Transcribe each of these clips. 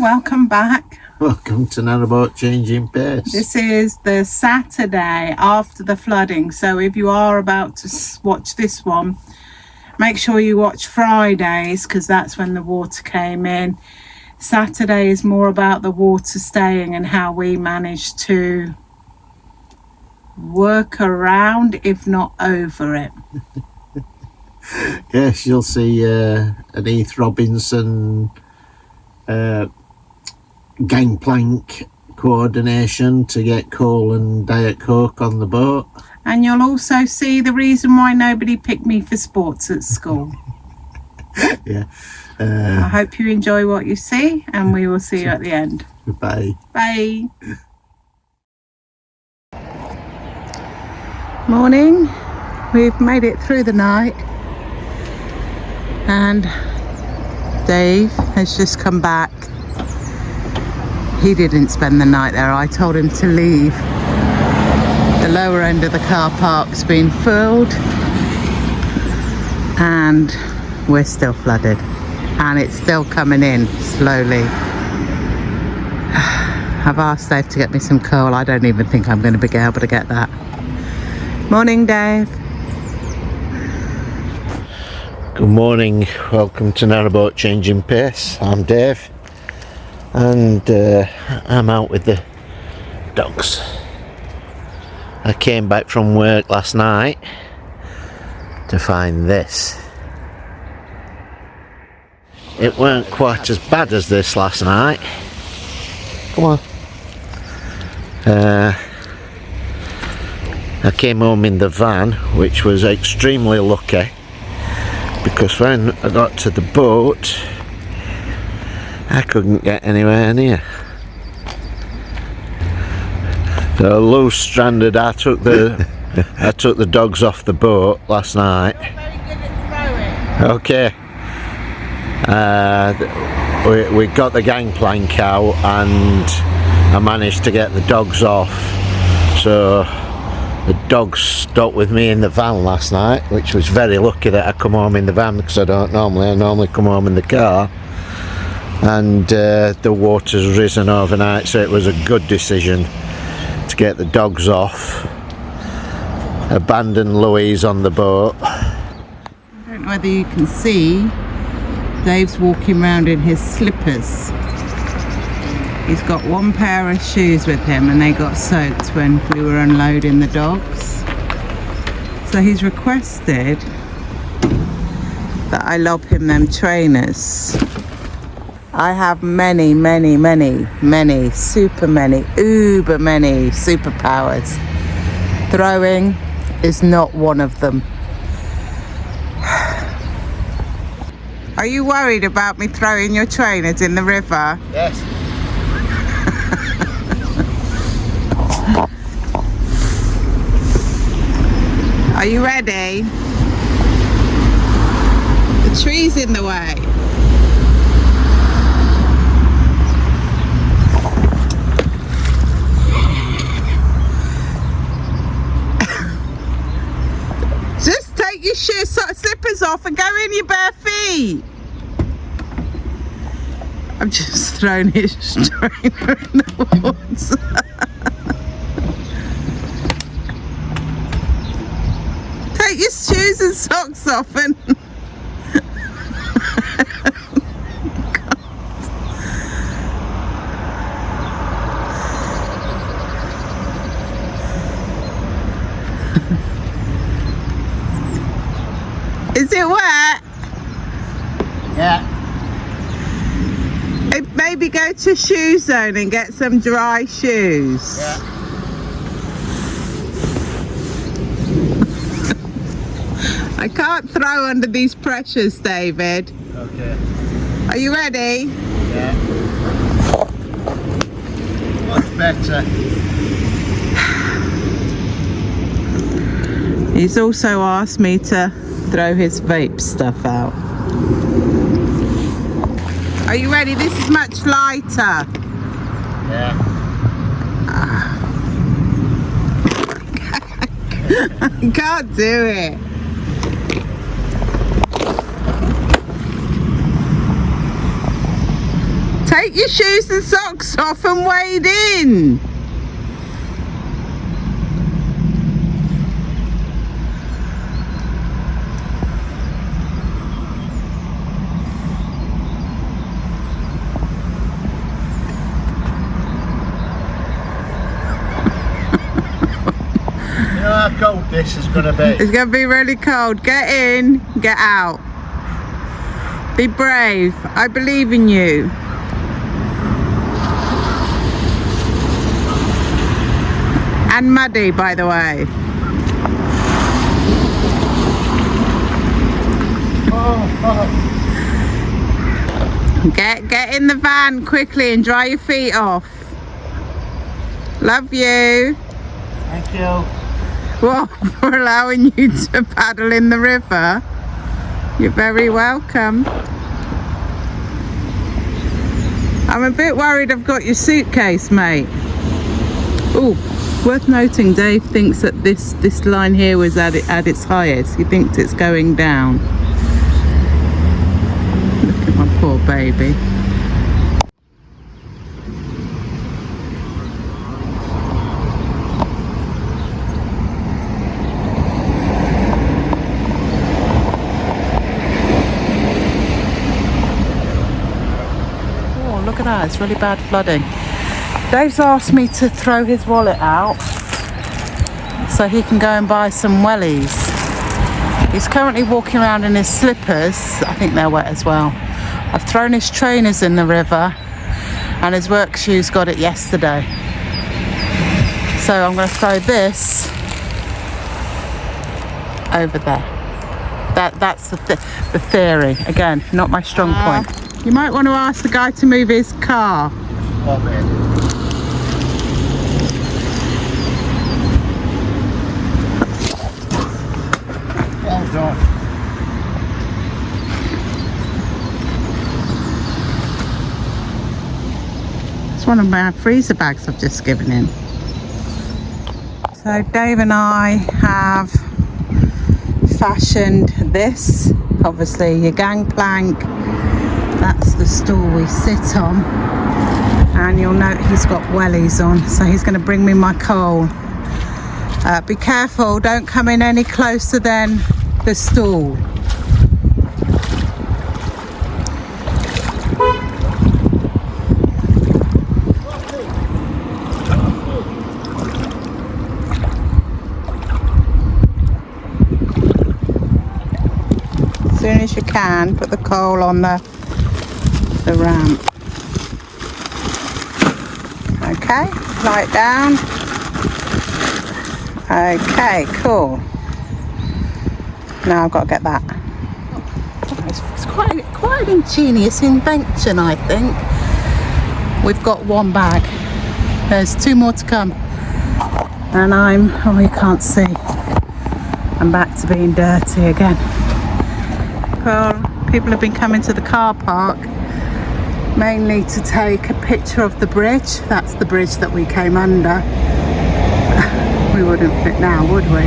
welcome back. Welcome to Narrowboat Changing Pace. This is the Saturday after the flooding, so if you are about to watch this one, make sure you watch Fridays because that's when the water came in. Saturday is more about the water staying and how we managed to work around, if not over it. Yes, you'll see an Heath Robinson gangplank coordination to get coal and Diet Coke on the boat. And you'll also see the reason why nobody picked me for sports at school. Yeah. I hope you enjoy what you see, and we will see you at the end. Bye. Bye. Morning. We've made it through the night, and Dave has just come back. He didn't spend the night there. I told him to leave. The lower end of the car park's been filled, and we're still flooded, and it's still coming in slowly. I've asked Dave to get me some coal. I don't even think I'm going to be able to get that. Morning, Dave. Good morning. Welcome to Narrowboat Changing Pace. I'm Dave, and I'm out with the dogs. I came back from work last night to find this. It weren't quite as bad as this last night. Come on. I came home in the van, which was extremely lucky, because when I got to the boat I couldn't get anywhere near. So loose stranded. I took the dogs off the boat last night. You're very good at throwing. Okay. We got the gangplank out and I managed to get the dogs off. So the dogs stuck with me in the van last night, which was very lucky that I come home in the van, because I normally come home in the car. And the water's risen overnight, so it was a good decision to get the dogs off, abandon Louise on the boat. I don't know whether you can see, Dave's walking around in his slippers. He's got one pair of shoes with him, and they got soaked when we were unloading the dogs. So he's requested that I lob him them trainers. I have many, uber many superpowers. Throwing is not one of them. Are you worried about me throwing your trainers in the river? Yes. Are you ready? The tree's in the way. Just take your slippers off and go in your bare feet. I've just thrown his trainer in the water. Take your shoes and socks off and... Is it wet? Yeah. Maybe go to Shoe Zone and get some dry shoes. Yeah. I can't throw under these pressures, David. Okay. Are you ready? Yeah. Much better. He's also asked me to throw his vape stuff out. Are you ready? This is much lighter. Yeah. I can't do it. Take your shoes and socks off and wade in. You know how cold this is going to be? It's going to be really cold. Get in, get out. Be brave. I believe in you. And muddy, by the way. Get in the van quickly and dry your feet off. Love you. Thank you. Well, for allowing you to paddle in the river. You're very welcome. I'm a bit worried I've got your suitcase, mate. Oh, worth noting, Dave thinks that this line here was at its highest. He thinks it's going down. Look at my poor baby. Look at that, it's really bad flooding. Dave's asked me to throw his wallet out so he can go and buy some wellies. He's currently walking around in his slippers. I think they're wet as well. I've thrown his trainers in the river and his work shoes got it yesterday. So I'm going to throw this over there. That's the theory. Again, not my strong point. You might want to ask the guy to move his car. Oh, man. Well done. It's one of my freezer bags I've just given him. So Dave and I have fashioned this. Obviously your gangplank. That's the stool we sit on, and you'll note he's got wellies on, so he's going to bring me my coal. Be careful, don't come in any closer than the stool. As soon as you can, put the coal on the ramp. Okay, lie it down. Okay, cool. Now I've got to get that. It's quite an ingenious invention, I think. We've got one bag. There's 2 more to come. And oh, you can't see. I'm back to being dirty again. Well, people have been coming to the car park mainly to take a picture of the bridge. That's the bridge that we came under. We wouldn't fit now, would we?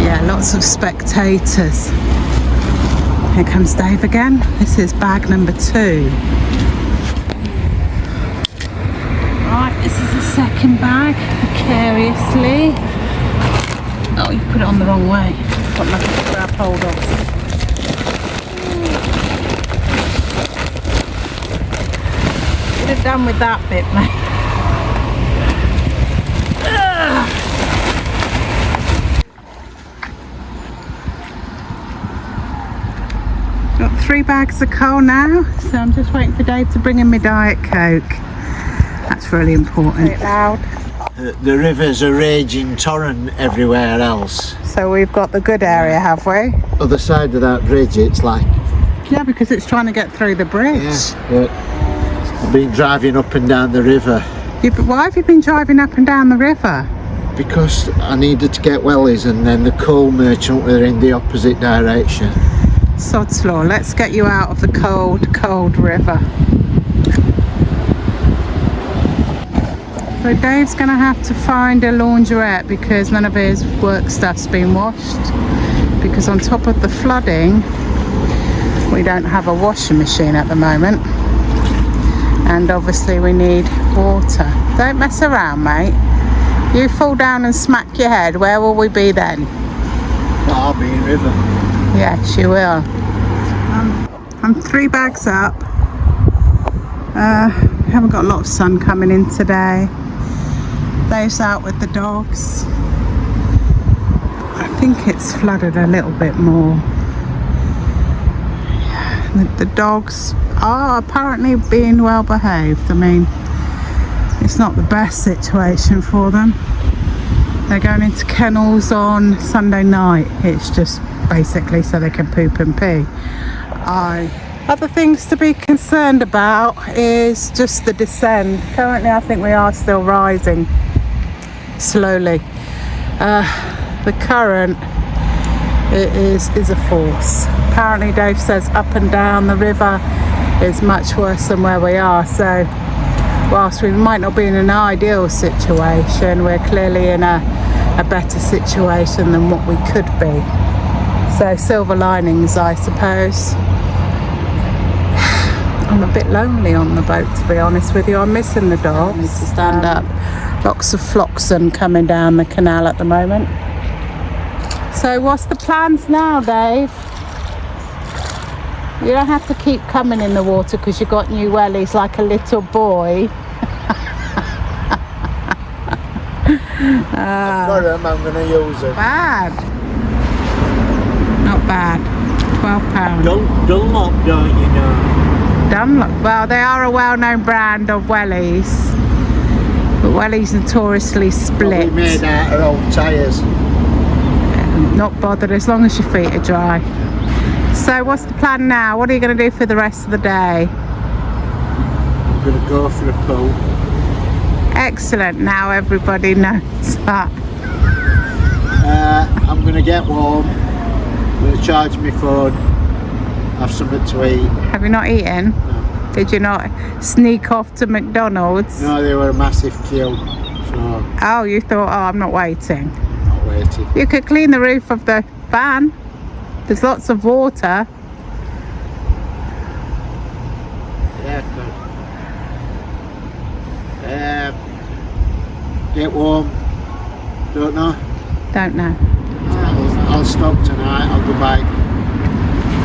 Yeah, lots of spectators. Here comes Dave again. This is bag number 2. Right, this is the second bag, precariously. Oh, you put it on the wrong way. Got nothing to grab hold of. Done with that bit, mate. Got 3 bags of coal now, so I'm just waiting for Dave to bring in my Diet Coke. That's really important. It's loud. The river's a raging torrent everywhere else. So we've got the good area, have we? Other side of that bridge, it's like... Yeah, because it's trying to get through the bridge. Yeah. I've been driving up and down the river. Yeah, but why have you been driving up and down the river? Because I needed to get wellies, and then the coal merchant were in the opposite direction. Sod's law, let's get you out of the cold river. So Dave's going to have to find a laundrette because none of his work stuff's been washed. Because on top of the flooding, we don't have a washing machine at the moment. And obviously we need water. Don't mess around, mate. You fall down and smack your head, where will we be then? Well, I'll be in River. Yes, you will. I'm 3 bags up. We haven't got a lot of sun coming in today. Dave's out with the dogs. I think it's flooded a little bit more. The dogs are apparently being well behaved. I mean, it's not the best situation for them. They're going into kennels on Sunday night. It's just basically so they can poop and pee. Other things to be concerned about is just the descent. Currently I think we are still rising slowly. The current is a force. Apparently Dave says up and down the river is much worse than where we are, so whilst we might not be in an ideal situation, we're clearly in a better situation than what we could be. So silver linings, I suppose. I'm a bit lonely on the boat, to be honest with you. I'm missing the dogs. I need to stand up. Lots of flotsam coming down the canal at the moment. So what's the plans now, Dave? You don't have to keep coming in the water because you've got new wellies like a little boy. I've got them, I'm going to use them. Bad. Not bad. £12. Dunlop, don't you know? Dunlop. Well, they are a well-known brand of wellies. But wellies notoriously split. We made out of old tyres. Not bothered as long as your feet are dry. So what's the plan now? What are you going to do for the rest of the day? I'm going to go for a pool. Excellent. Now everybody knows that. I'm going to get warm. I'm going to charge my phone. Have something to eat. Have you not eaten? No. Did you not sneak off to McDonald's? No, they were a massive queue. So Oh, you thought, oh, I'm not waiting. not waiting. You could clean the roof of the van. There's lots of water. Yeah, good. Get warm. Don't know. Don't know. I'll stop tonight. I'll go back.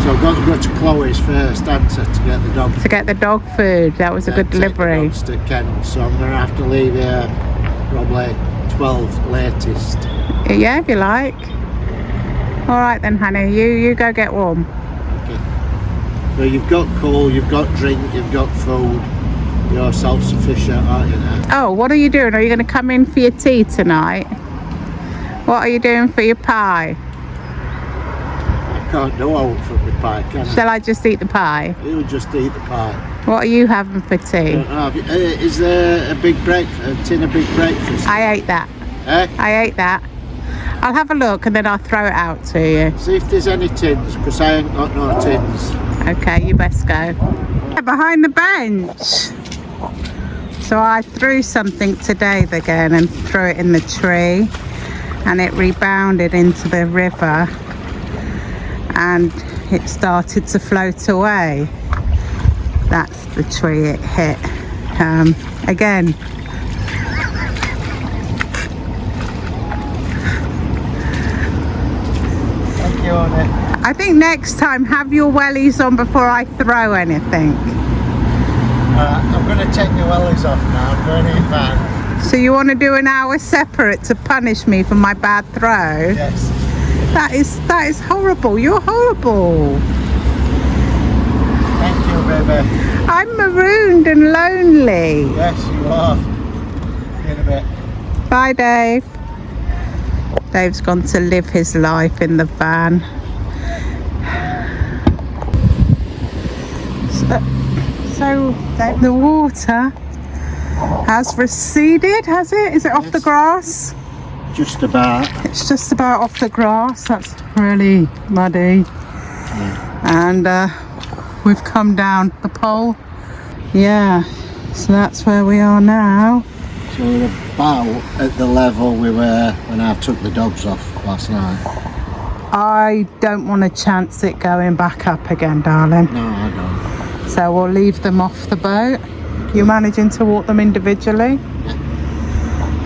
So I've got to go to Chloe's first, answer to get the dog. To get the dog food. That was a good delivery. Take the dogs to kennel. So I'm going to have to leave here probably 12 latest. Yeah, if you like. All right then, honey. You go get warm. Okay. So you've got coal, you've got drink, you've got food. You're self-sufficient, aren't you now? Oh, what are you doing? Are you going to come in for your tea tonight? What are you doing for your pie? I can't do all from the pie, can I? Shall I just eat the pie? You'll just eat the pie. What are you having for tea? Is there a big breakfast, a tin of big breakfast? I ate that. Eh? I ate that. I'll have a look and then I'll throw it out to you. See if there's any tins, because I ain't got no tins. Okay, you best go. Behind the bench. So I threw something today again and threw it in the tree, and it rebounded into the river and it started to float away. That's the tree it hit. Again. Thank you on it. I think next time have your wellies on before I throw anything. I'm going to take my wellies off now. I'm going in van. So you want to do an hour separate to punish me for my bad throw? Yes. That is horrible. You're horrible. Thank you, baby. I'm marooned and lonely. Yes, you are. See you in a bit. Bye, Dave. Dave's gone to live his life in the van. So the water has receded, has it? Is it off the grass? Just about. It's just about off the grass. That's really muddy. And we've come down the pole. Yeah, so that's where we are now. So we're about at the level we were when I took the dogs off last night. I don't want to chance it going back up again, darling. No, I don't. So we'll leave them off the boat. You're managing to walk them individually?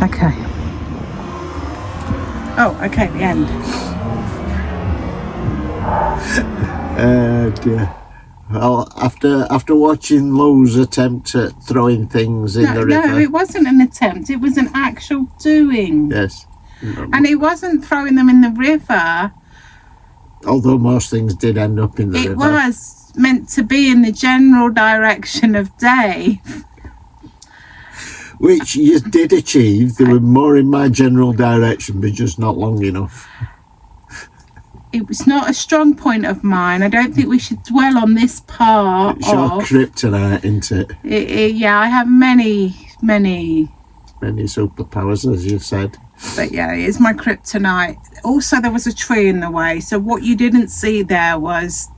Okay. Oh, okay, the end. Dear. Well, after watching Lou's attempt at throwing things in the river. No, it wasn't an attempt. It was an actual doing. Yes. And it wasn't throwing them in the river. Although most things did end up in the river. It was meant to be in the general direction of Dave. Which you did achieve. There were more in my general direction, but just not long enough. It was not a strong point of mine. I don't think we should dwell on this part. It's your kryptonite, isn't it? Yeah, I have many superpowers, as you said. But yeah, it is my kryptonite. Also, there was a tree in the way. So what you didn't see there was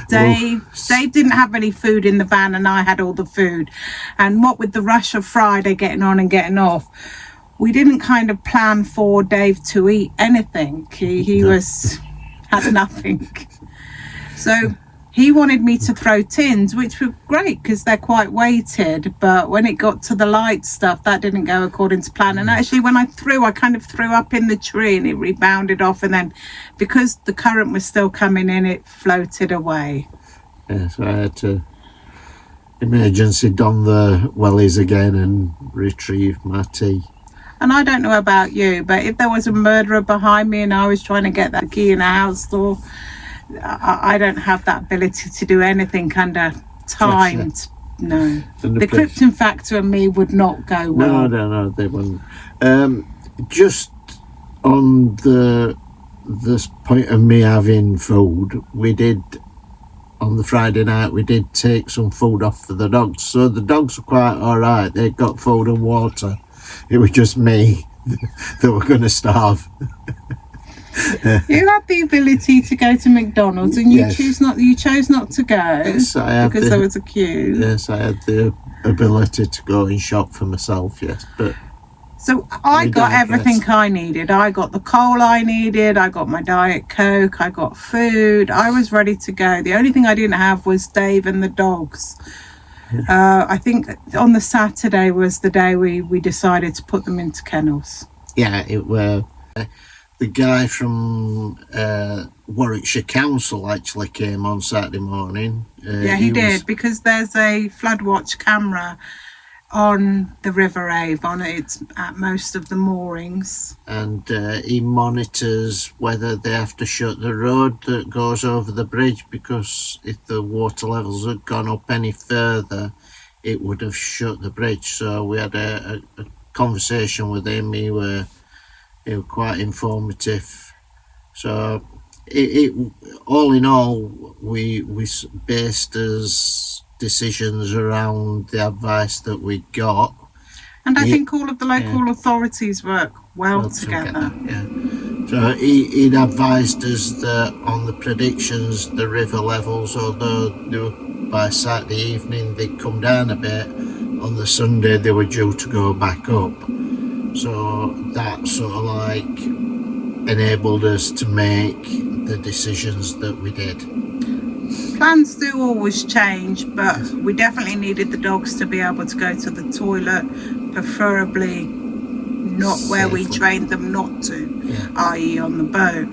Dave didn't have any food in the van, and I had all the food. And what with the rush of Friday getting on and getting off, we didn't kind of plan for Dave to eat anything. He had nothing. So he wanted me to throw tins, which were great because they're quite weighted. But when it got to the light stuff, that didn't go according to plan. And actually, when I kind of threw up in the tree and it rebounded off. And then because the current was still coming in, it floated away. Yeah, so I had to emergency don the wellies again and retrieve my tea. And I don't know about you, but if there was a murderer behind me and I was trying to get that key in a house door, I don't have that ability to do anything under timed. No. The krypton factor and me would not go well. No, they wouldn't. Just on this point of me having food, we did, on the Friday night, we did take some food off for the dogs. So the dogs were quite alright. They got food and water. It was just me that were going to starve. You had the ability to go to McDonald's, and you chose not to go. Yes, because there was a queue. Yes, I had the ability to go and shop for myself. Yes, but so I got everything I needed. I got the coal I needed. I got my Diet Coke. I got food. I was ready to go. The only thing I didn't have was Dave and the dogs. I think on the Saturday was the day we decided to put them into kennels. Yeah, it were the guy from Warwickshire Council actually came on Saturday morning. He did, because there's a flood watch camera on the River Avon. It's at most of the moorings, and he monitors whether they have to shut the road that goes over the bridge, because if the water levels had gone up any further, it would have shut the bridge. So we had a conversation with him. He were quite informative. So it all in all, we based his decisions around the advice that we got, and I think all of the local authorities work well together. Yeah. So he'd advised us that on the predictions, the river levels, although they were, by Saturday evening they'd come down a bit, on the Sunday they were due to go back up. So that sort of like enabled us to make the decisions that we did. Plans do always change, but we definitely needed the dogs to be able to go to the toilet, preferably not where we trained them not to, i.e. on the boat.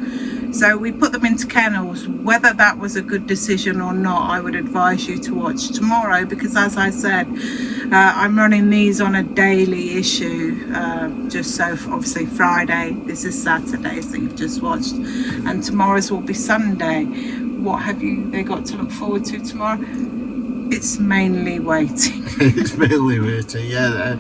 So we put them into kennels. Whether that was a good decision or not, I would advise you to watch tomorrow, because as I said, I'm running these on a daily issue, just so obviously Friday, this is Saturday, so you've just watched, and tomorrow's will be Sunday. What have they got to look forward to tomorrow? It's mainly waiting. It's mainly waiting, yeah.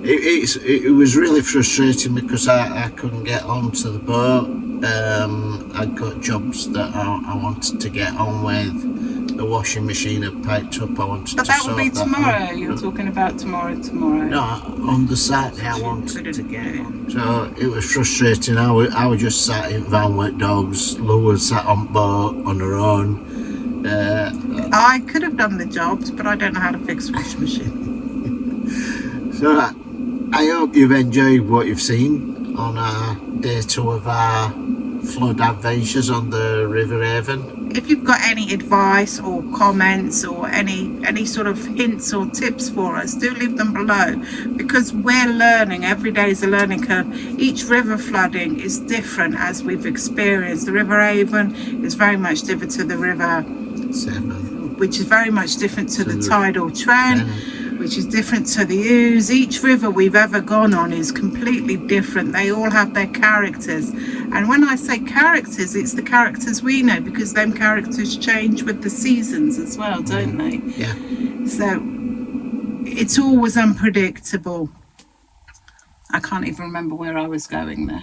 It was really frustrating because I couldn't get onto the boat. I'd got jobs that I wanted to get on with. The washing machine had packed up. I wanted but to that will be tomorrow. Out. You're talking about tomorrow. No, on the Saturday I wanted to get on. So it was frustrating. I was just sat in van with dogs. Lou was sat on boat on her own. I could have done the jobs, but I don't know how to fix a washing machine. So I hope you've enjoyed what you've seen on our day 2 of our flood adventures on the River Avon. if you've got any advice or comments or any sort of hints or tips for us, do leave them below, because we're learning. Every day is a learning curve. Each river flooding is different, as we've experienced. The River Avon is very much different to the River Severn, which is very much different to the tidal trend, which is different to the Ouse. Each river we've ever gone on is completely different. They all have their characters. And when I say characters, it's the characters we know, because them characters change with the seasons as well, don't they? Yeah. So it's always unpredictable. I can't even remember where I was going there.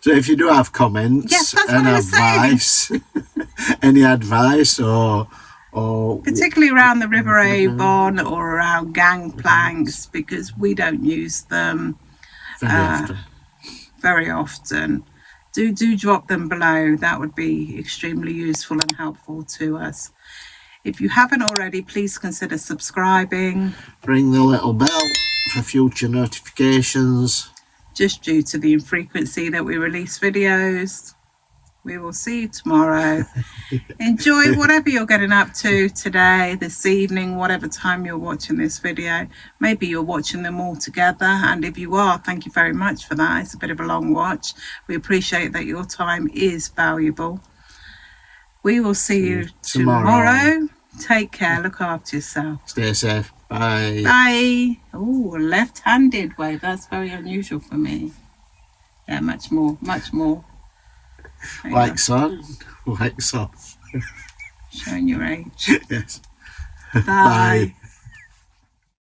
So if you do have comments and advice, any advice or particularly around the River Avon or around gangplanks, because we don't use them very often, do drop them below. That would be extremely useful and helpful to us. If you haven't already, please consider subscribing. Ring the little bell for future notifications. Just due to the infrequency that we release videos. We will see you tomorrow. Enjoy whatever you're getting up to today, this evening, whatever time you're watching this video. Maybe you're watching them all together, and if you are, thank you very much for that. It's a bit of a long watch. We appreciate that your time is valuable. We will see you tomorrow. Take care. Look after yourself. Stay safe. Bye. Bye. Oh, left-handed wave. That's very unusual for me. Yeah, much more. Like so. Like so. Showing your age. Yes. Bye. Bye.